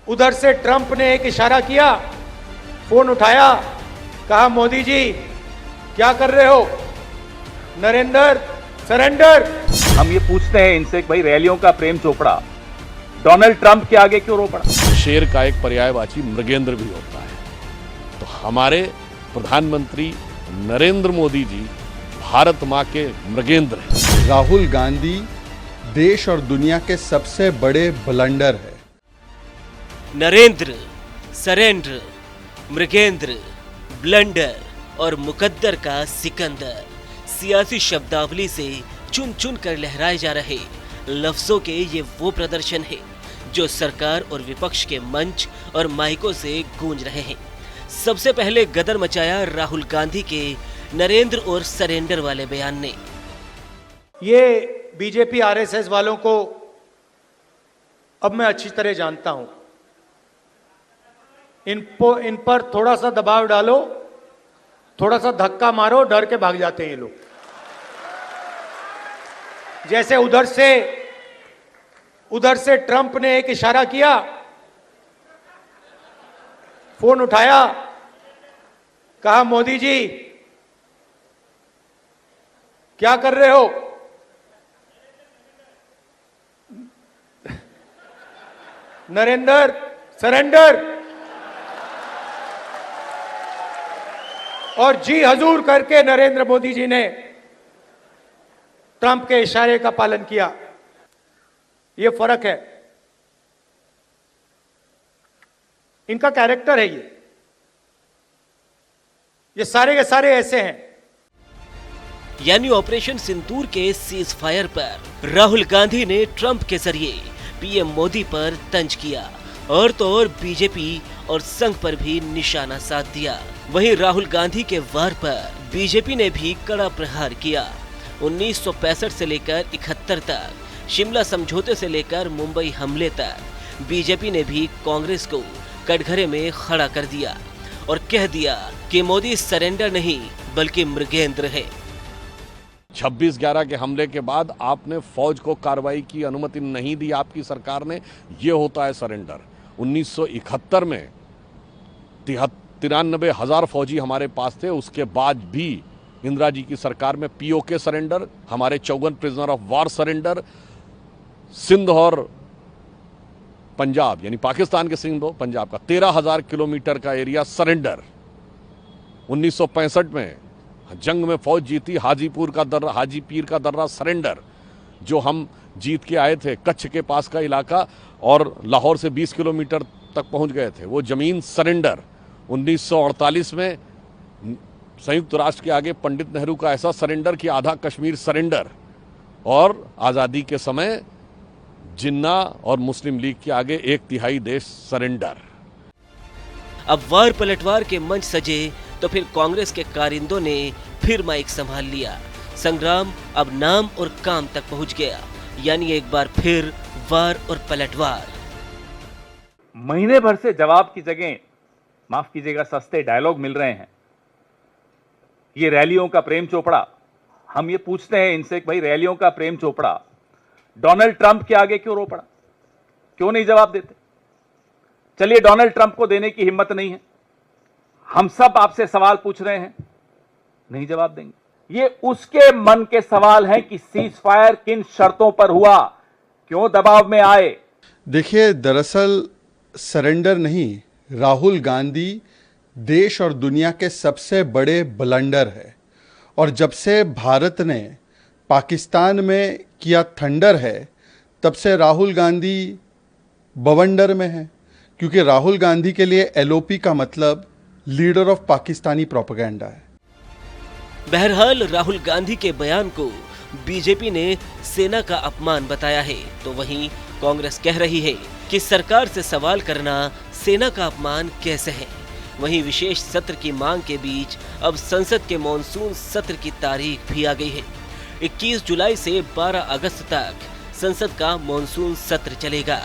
उधर से ट्रंप ने एक इशारा किया, फोन उठाया, कहा मोदी जी क्या कर रहे हो, नरेंद्र सरेंडर। हम ये पूछते हैं इनसे कि भाई रैलियों का प्रेम चोपड़ा डोनाल्ड ट्रंप के आगे क्यों रो पड़ा? शेर का एक पर्यायवाची मृगेंद्र भी होता है। तो हमारे प्रधानमंत्री नरेंद्र मोदी जी भारत माँ के मृगेंद्र हैं। राहुल गांधी देश और दुनिया के सबसे बड़े ब्लंडर है। नरेंद्र, सरेंद्र, मृगेंद्र, ब्लंडर और मुकद्दर का सिकंदर, सियासी शब्दावली से चुन चुन कर लहराए जा रहे लफ्जों के ये वो प्रदर्शन है जो सरकार और विपक्ष के मंच और माइकों से गूंज रहे हैं। सबसे पहले गदर मचाया राहुल गांधी के नरेंद्र और सरेंडर वाले बयान ने। ये बीजेपी आरएसएस वालों को अब मैं अच्छी तरह जानता हूं। इन पर थोड़ा सा दबाव डालो, थोड़ा सा धक्का मारो, डर के भाग जाते हैं ये लोग। जैसे उधर से ट्रंप ने एक इशारा किया, फोन उठाया, कहा मोदी जी क्या कर रहे हो, नरेंद्र सरेंडर। और जी हजूर करके नरेंद्र मोदी जी ने ट्रंप के इशारे का पालन किया। यह फर्क है, इनका कैरेक्टर है। ये सारे के सारे ऐसे हैं। यानी ऑपरेशन सिंदूर के सीज फायर पर राहुल गांधी ने ट्रंप के जरिए पीएम मोदी पर तंज किया और तो और बीजेपी और संघ पर भी निशाना साध दिया। वहीं राहुल गांधी के वार पर बीजेपी ने भी कड़ा प्रहार किया। 1965 से लेकर 71 तक, शिमला समझौते से लेकर मुंबई हमले तक बीजेपी ने भी कांग्रेस को कटघरे में खड़ा कर दिया और कह दिया कि मोदी सरेंडर नहीं बल्कि मृगेंद्र है। 26/11 के हमले के बाद आपने फौज को कार्रवाई की अनुमति नहीं दी आपकी सरकार ने, ये होता है सरेंडर। 1971 में 93,000 फौजी हमारे पास थे, उसके बाद भी इंदिरा जी की सरकार में पीओके सरेंडर, हमारे 54 prisoner of war surrender, Sindh और पंजाब यानी पाकिस्तान के सिंध और पंजाब का 13,000 किलोमीटर का एरिया सरेंडर। 1965 में जंग में फौज जीती, हाजीपुर का दर्रा, हाजी पीर का दर्रा सरेंडर, जो हम जीत के आए थे, कच्छ के पास का इलाका और लाहौर से 20 किलोमीटर तक पहुंच गए थे, वो जमीन सरेंडर। 1948 में संयुक्त राष्ट्र के आगे पंडित नेहरू का ऐसा सरेंडर कि आधा कश्मीर सरेंडर। और आज़ादी के समय जिन्ना और मुस्लिम लीग के आगे 1/3 देश सरेंडर। अब वार पलटवार के मंच सजे तो फिर कांग्रेस के कारिंदों ने फिर माइक संभाल लिया। संग्राम अब नाम और काम तक पहुंच गया, यानी एक बार फिर वार और पलटवार। महीने भर से जवाब की जगह, माफ कीजिएगा, सस्ते डायलॉग मिल रहे हैं। ये रैलियों का प्रेम चोपड़ा, हम ये पूछते हैं इनसे कि भाई रैलियों का प्रेम चोपड़ा डोनाल्ड ट्रंप के आगे क्यों रो पड़ा? क्यों नहीं जवाब देते? चलिए, डोनाल्ड ट्रंप को देने की हिम्मत नहीं है, हम सब आपसे सवाल पूछ रहे हैं, नहीं जवाब देंगे। ये उसके मन के सवाल हैं कि सीज फायर किन शर्तों पर हुआ, क्यों दबाव में आए। देखिए, दरअसल सरेंडर नहीं, राहुल गांधी देश और दुनिया के सबसे बड़े ब्लंडर है। और जब से भारत ने पाकिस्तान में किया थंडर है, तब से राहुल गांधी बवंडर में है, क्योंकि राहुल गांधी के लिए एलओपी का मतलब लीडर ऑफ पाकिस्तानी प्रोपेगेंडा है। बहरहाल राहुल गांधी के बयान को बीजेपी ने सेना का अपमान बताया है, तो वहीं कांग्रेस कह रही है कि सरकार से सवाल करना सेना का अपमान कैसे है। वहीं विशेष सत्र की मांग के बीच अब संसद के मॉनसून सत्र की तारीख भी आ गई है। 21 जुलाई से 12 अगस्त तक संसद का मॉनसून सत्र चलेगा।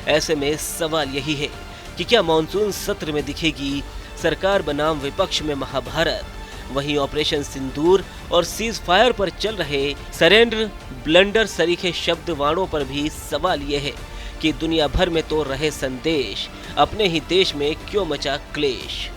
ऐसे में सवाल यही है कि क्या मॉनसून सत्र में दिखेगी सरकार बनाम विपक्ष में महाभारत। वहीं ऑपरेशन सिंदूर और सीज फायर पर चल रहे सरेंडर, ब्लंडर सरीखे शब्द वाणों पर भी सवाल यह है कि दुनिया भर में तो रहे संदेश, अपने ही देश में क्यों मचा क्लेश।